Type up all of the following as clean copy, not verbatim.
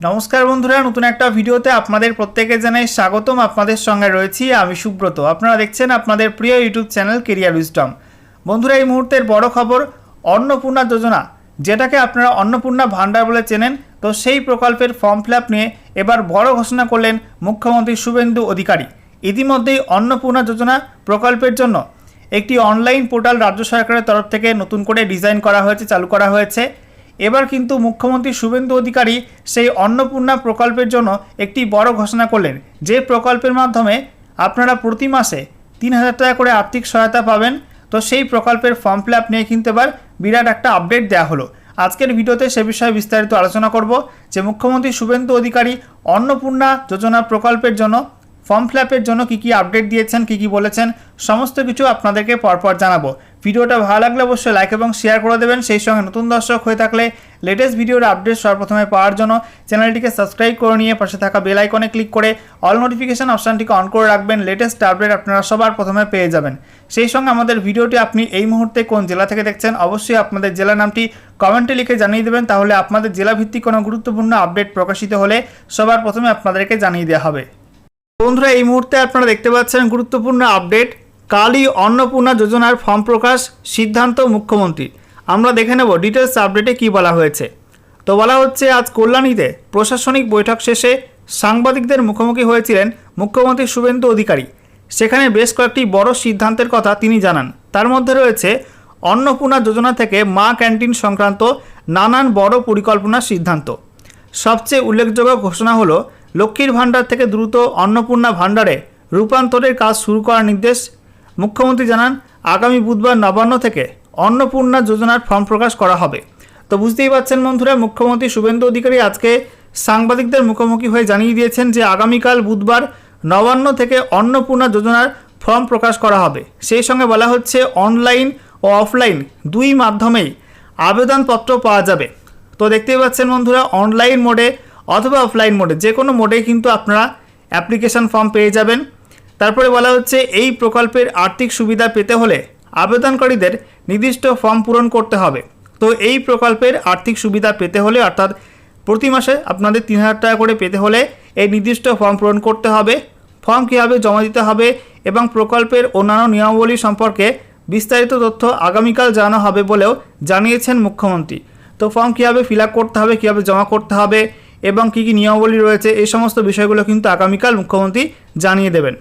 নমস্কার বন্ধুরা, নতুন একটা ভিডিওতে আপনাদের প্রত্যেকে জানাই স্বাগতম। আপনাদের সঙ্গে রয়েছি আমি সুব্রত। আপনারা দেখছেন আপনাদের প্রিয় ইউটিউব চ্যানেল কেরিয়ার উইজডম। বন্ধুরা, এই মুহূর্তের বড় খবর, অন্নপূর্ণা যোজনা, যেটাকে আপনারা অন্নপূর্ণা ভান্ডার বলে চেনেন, তো সেই প্রকল্পের ফর্ম ফিল আপ নিয়ে এবার বড় ঘোষণা করলেন মুখ্যমন্ত্রী শুভেন্দু অধিকারী। ইতিমধ্যেই অন্নপূর্ণা যোজনা প্রকল্পের জন্য একটি অনলাইন পোর্টাল রাজ্য সরকারের তরফ থেকে নতুন করে ডিজাইন করা হয়েছে, চালু করা হয়েছে। এবার কিন্তু মুখ্যমন্ত্রী শুভেন্দু অধিকারী সেই অন্নপূর্ণা প্রকল্পের জন্য একটি বড় ঘোষণা করলেন, যে প্রকল্পের মাধ্যমে আপনারা প্রতি মাসে ৩,০০০ টাকা করে আর্থিক সহায়তা পাবেন। তো সেই প্রকল্পের ফর্ম ফিল আপ নিয়ে কিন্তু এবার বিরাট একটা আপডেট দেওয়া হলো। আজকের ভিডিওতে সে বিষয়ে বিস্তারিত আলোচনা করব যে মুখ্যমন্ত্রী শুভেন্দু অধিকারী অন্নপূর্ণা যোজনা প্রকল্পের জন্য ফর্ম ফিল আপের জন্য কী কী আপডেট দিয়েছেন, কী কী বলেছেন, সমস্ত কিছু আপনাদেরকে পরপর জানাবো। ভিডিওটা ভালো লাগলে অবশ্যই লাইক এবং শেয়ার করে দেবেন। সেই সঙ্গে নতুন দর্শক হয়ে থাকলে লেটেস্ট ভিডিওর আপডেট সর্বপ্রথমে পাওয়ার জন্য চ্যানেলটিকে সাবস্ক্রাইব করে নিয়ে পাশে থাকা বেল আইকনে ক্লিক করে অল নোটিফিকেশন অপশানটিকে অন করে রাখবেন। লেটেস্ট আপডেট আপনারা সবার প্রথমে পেয়ে যাবেন। সেই সঙ্গে আমাদের ভিডিওটি আপনি এই মুহূর্তে কোন জেলা থেকে দেখছেন, অবশ্যই আপনাদের জেলার নামটি কমেন্টে লিখে জানিয়ে দেবেন, তাহলে আপনাদের জেলাভিত্তিক কোনো গুরুত্বপূর্ণ আপডেট প্রকাশিত হলে সবার প্রথমে আপনাদেরকে জানিয়ে দেওয়া হবে। বন্ধুরা, এই মুহূর্তে আপনারা দেখতে পাচ্ছেন গুরুত্বপূর্ণ আপডেট, কালই অন্নপূর্ণা যোজনার ফর্ম প্রকাশ, সিদ্ধান্ত মুখ্যমন্ত্রী। আমরা দেখে নেব ডিটেলস আপডেটে কী বলা হয়েছে। তো বলা হচ্ছে, আজ কল্যাণীতে প্রশাসনিক বৈঠক শেষে সাংবাদিকদের মুখোমুখি হয়েছিলেন মুখ্যমন্ত্রী শুভেন্দু অধিকারী। সেখানে বেশ কয়েকটি বড় সিদ্ধান্তের কথা তিনি জানান। তার মধ্যে রয়েছে অন্নপূর্ণা যোজনা থেকে মা ক্যান্টিন সংক্রান্ত নানান বড় পরিকল্পনার সিদ্ধান্ত। সবচেয়ে উল্লেখযোগ্য ঘোষণা হলো লক্ষ্মীর ভাণ্ডার থেকে দ্রুত অন্নপূর্ণা ভাণ্ডারে রূপান্তরের কাজ শুরু করার নির্দেশ। মুখ্যমন্ত্রী জানান, আগামী বুধবার নবান্ন থেকে অন্নপূর্ণা যোজনার ফর্ম প্রকাশ করা হবে। তো বুঝতেই পারছেন বন্ধুরা, মুখ্যমন্ত্রী শুভেন্দু অধিকারী আজকে সাংবাদিকদের মুখোমুখি হয়ে জানিয়ে দিয়েছেন যে আগামীকাল বুধবার নবান্ন থেকে অন্নপূর্ণা যোজনার ফর্ম প্রকাশ করা হবে। সেই সঙ্গে বলা হচ্ছে অনলাইন ও অফলাইন দুই মাধ্যমেই আবেদনপত্র পাওয়া যাবে। তো দেখতেই পাচ্ছেন বন্ধুরা, অনলাইন মোডে অথবা অফলাইন মোডে যে কোনো মোডে কিন্তু আপনারা অ্যাপ্লিকেশন ফর্ম পেয়ে যাবেন। তারপরে বলা হচ্ছে, এই প্রকল্পের আর্থিক সুবিধা পেতে হলে আবেদনকারীদের নির্দিষ্ট ফর্ম পূরণ করতে হবে। তো এই প্রকল্পের আর্থিক সুবিধা পেতে হলে, অর্থাৎ প্রতি মাসে আপনাদের ৩,০০০ টাকা করে পেতে হলে এই নির্দিষ্ট ফর্ম পূরণ করতে হবে। ফর্ম কীভাবে জমা দিতে হবে এবং প্রকল্পের অন্যান্য নিয়মাবলী সম্পর্কে বিস্তারিত তথ্য আগামীকাল জানানো হবে বলেও জানিয়েছেন মুখ্যমন্ত্রী। তো ফর্ম কীভাবে ফিল আপ করতে হবে, কীভাবে জমা করতে হবে এবং কী কী নিয়মাবলী রয়েছে, এই সমস্ত বিষয়গুলো কিন্তু আগামীকাল মুখ্যমন্ত্রী জানিয়ে দেবেন।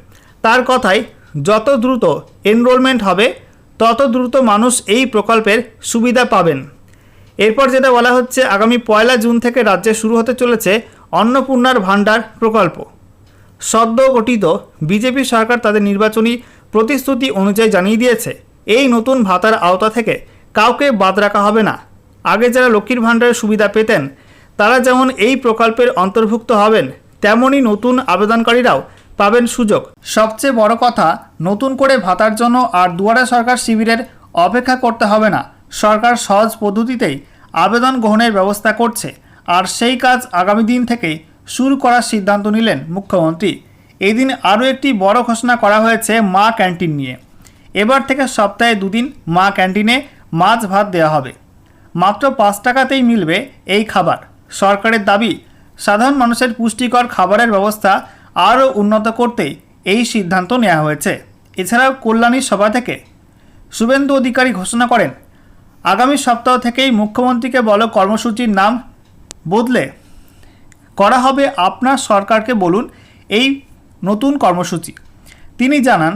তার কথায়, যত দ্রুত এনরোলমেন্ট হবে তত দ্রুত মানুষ এই প্রকল্পের সুবিধা পাবেন। এরপর যেটা বলা হচ্ছে, আগামী 1 জুন থেকে রাজ্যে শুরু হতে চলেছে অন্নপূর্ণার ভাণ্ডার প্রকল্প। সদ্য গঠিত বিজেপি সরকার তাদের নির্বাচনী প্রতিশ্রুতি অনুযায়ী জানিয়ে দিয়েছে, এই নতুন ভাতার আওতা থেকে কাউকে বাদ রাখা হবে না। আগে যারা লক্ষ্মীর ভাণ্ডারের সুবিধা পেতেন তারা যেমন এই প্রকল্পের অন্তর্ভুক্ত হবেন, তেমনই নতুন আবেদনকারীরাও পাবেন সুযোগ। সবচেয়ে বড় কথা, নতুন করে ভাতার জন্য আর দুয়ারে সরকার শিবিরের অপেক্ষা করতে হবে না। সরকার সহজ পদ্ধতিতেই আবেদন গ্রহণের ব্যবস্থা করছে, আর সেই কাজ আগামী দিন থেকেই শুরু করার সিদ্ধান্ত নিলেন মুখ্যমন্ত্রী। এই দিন আরও একটি বড় ঘোষণা করা হয়েছে মা ক্যান্টিন নিয়ে। এবার থেকে সপ্তাহে 2 দিন মা ক্যান্টিনে মাছ ভাত দেওয়া হবে। মাত্র 5 টাকাতেই মিলবে এই খাবার। সরকারের দাবি, সাধারণ মানুষের পুষ্টিকর খাবারের ব্যবস্থা আরও উন্নত করতেই এই সিদ্ধান্ত নেওয়া হয়েছে। এছাড়াও কল্যাণী সভা থেকে শুভেন্দু অধিকারী ঘোষণা করেন, আগামী সপ্তাহ থেকেই মুখ্যমন্ত্রীকে বলো কর্মসূচির নাম বদলে করা হবে আপনার সরকারকে বলুন এই নতুন কর্মসূচি। তিনি জানান,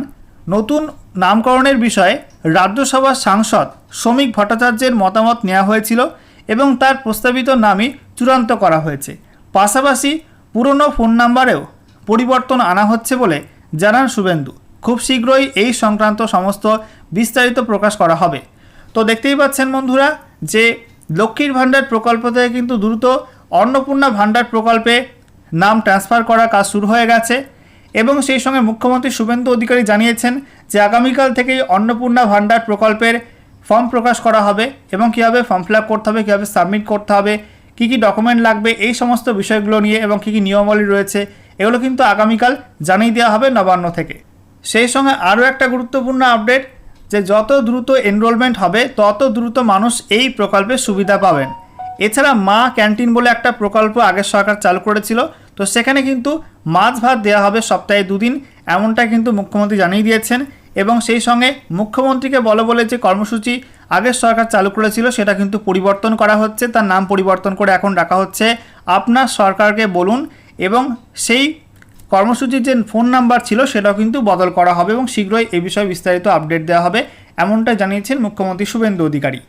নতুন নামকরণের বিষয়ে রাজ্যসভার সাংসদ শ্রমিক ভট্টাচার্যের মতামত নেওয়া হয়েছিল এবং তার প্রস্তাবিত নামই চূড়ান্ত করা হয়েছে। পাশাপাশি পুরনো ফোন নাম্বারেও পরিবর্তন আনা হচ্ছে বলে জানান শুভেন্দু। খুব শীঘ্রই এই সংক্রান্ত সমস্ত বিস্তারিত প্রকাশ করা হবে। তো দেখতেই পাচ্ছেন বন্ধুরা যে লক্ষ্মীর ভাণ্ডার প্রকল্প থেকে কিন্তু দ্রুত অন্নপূর্ণা ভাণ্ডার প্রকল্পে নাম ট্রান্সফার করার কাজ শুরু হয়ে গেছে এবং সেই সঙ্গে মুখ্যমন্ত্রী শুভেন্দু অধিকারী জানিয়েছেন যে আগামীকাল থেকেই অন্নপূর্ণা ভাণ্ডার প্রকল্পের ফর্ম প্রকাশ করা হবে এবং কীভাবে ফর্ম ফিল আপ করতে হবে, কীভাবে সাবমিট করতে হবে, কী কী ডকুমেন্ট লাগবে, এই সমস্ত বিষয়গুলো নিয়ে এবং কী কী নিয়মাবলী রয়েছে এগুলো কিন্তু আগামীকাল জানিয়ে দেওয়া হবে নবান্ন থেকে। সেই সঙ্গে আরও একটা গুরুত্বপূর্ণ আপডেট, যে যত দ্রুত এনরোলমেন্ট হবে তত দ্রুত মানুষ এই প্রকল্পের সুবিধা পাবেন। এছাড়া মা ক্যান্টিন বলে একটা প্রকল্প আগের সরকার চালু করেছিল, তো সেখানে কিন্তু মাছ ভাত দেওয়া হবে সপ্তাহে 2 দিন, এমনটা কিন্তু মুখ্যমন্ত্রী জানিয়ে দিয়েছেন। এবং সেই সঙ্গে মুখ্যমন্ত্রীকে বলে যে কর্মসূচি আগের সরকার চালু করেছিল সেটা কিন্তু পরিবর্তন করা হচ্ছে, তার নাম পরিবর্তন করে এখন রাখা হচ্ছে আপনার সরকারকে বলুন। এবং সেই কর্মসূচির যে ফোন নাম্বার ছিল সেটাও কিন্তু বদল করা হবে এবং শীঘ্রই এই বিষয়ে বিস্তারিত আপডেট দেওয়া হবে, এমনটা জানিয়েছেন মুখ্যমন্ত্রী শুভেন্দু অধিকারী।